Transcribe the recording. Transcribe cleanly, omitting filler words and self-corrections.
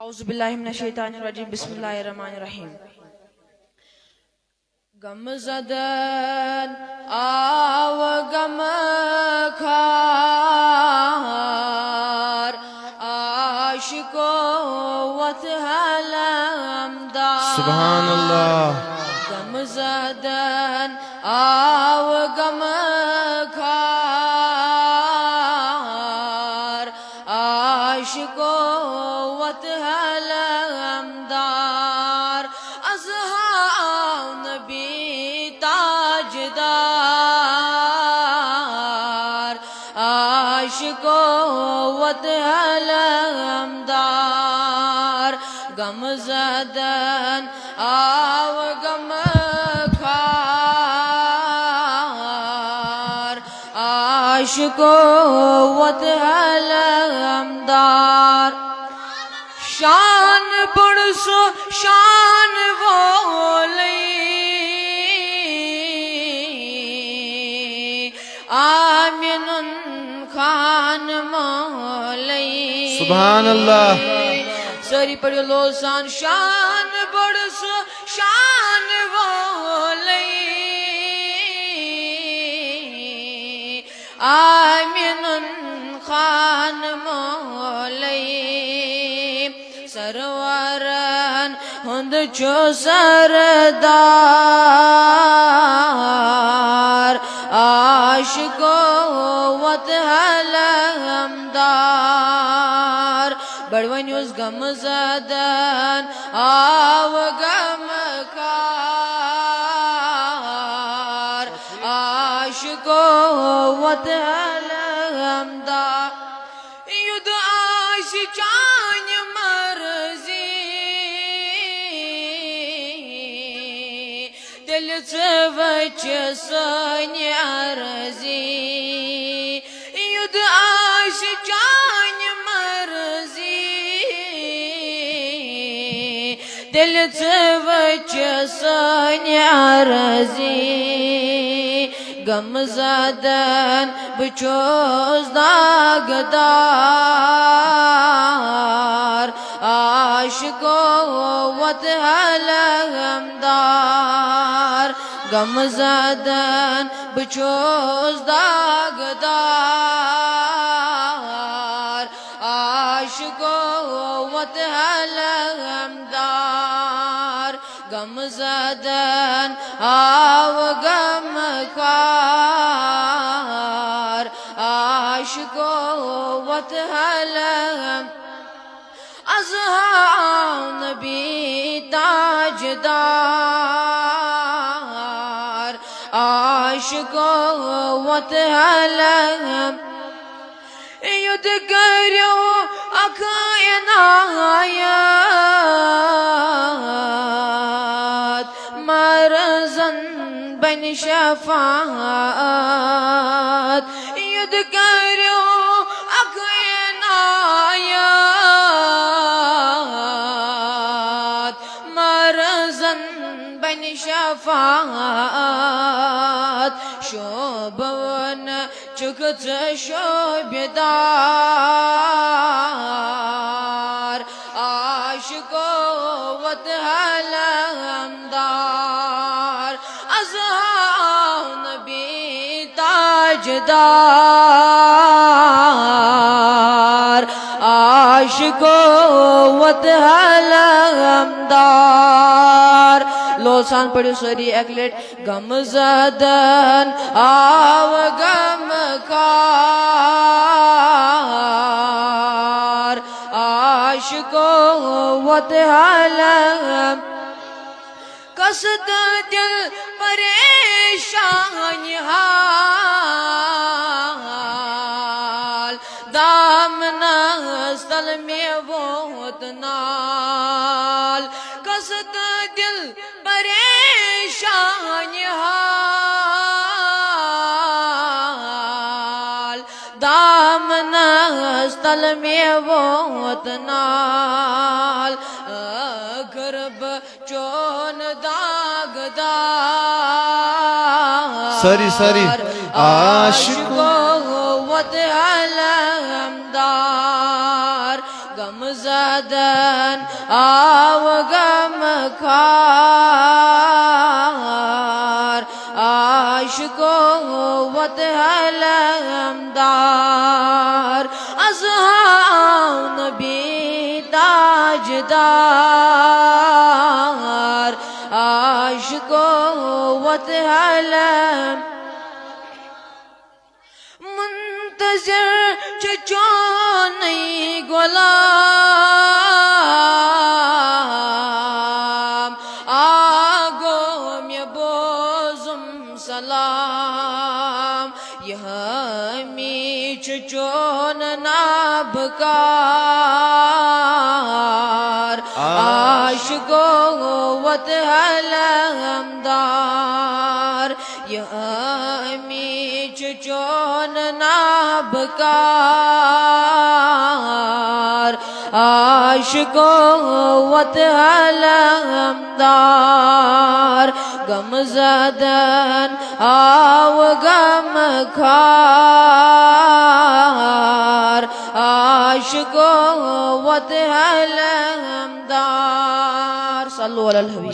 औज़ुबिल्लाहि मिनश्शैतानिर्रजीम बिस्मिल्लाहिर्रहमानिर्रहीम। गमज़दन आव गम खार आशिको वत हलमदार। सुभान अल्लाह। गमज़दन आव गम खार आशिको वत हलमदार। अज़हाव नबी ताजदार आशिको वत हलमदार। गमज़दन आव गम खार आशिको वत हलमदार। शान बुड़सो शान वोलई आमिनुन खान मौलई। सुभान अल्लाह। सारी पढ़ो लोसान। शान बुड़सो शान वोलई आमिनुन खान मौलई। सरवरन हुंद चो सरदार आशिको वत हलमदार। बड़वन उस गमज़दन आव गम खार आशिको वत हलमदार। युद्ध आश चान मर्जी दिल वच सनी अर्जी। युद्ध आश चान मर्जी दिल वच सनी अर्जी। गमज़दन बचोस दागदार आशिको वत हलमदार। गमज़दन बचोस दागदार आशिको वत हलमदार। गमज़दन आव गम खार आशिको वत हलम। अज़हाव नबी ताजदार आशिको वत हलम। युद्ध करो अकायनायत मरज़न बन शफ़ाअत। युद्ध करो अकायनायत मरज़न बन शफ़ाअत। शोभवन चुकत शोभेदार आशिको वत हलमदार। अज़हाव नबी ताजदार आशिको वत हलमदार। लोसान पढ़ो सारी एकलेट। गमज़दन आव गम खार आशिको वत हलम। कसद दिल परेशान हाल दामना सल में वोत नाल। कसद दिल परेशान हाल दामना सल में वोत नाल। गर्भ चोन दागदार सरी सरी आशिको वत हलमदार। गमज़दन زدن آو غم خار عاشقو وطلبدار اصحاب نبی تاجدار عاشقو وطلب منتظر چچونی غلام آگو می بوزم سلام یهمی چچون نابکار عاشقو وطلبدار یهمی چچون نابکار عاشقو وطلبدار غم زدن آو غم خار عاشقو وطلبدار صلوا علی الحبیب.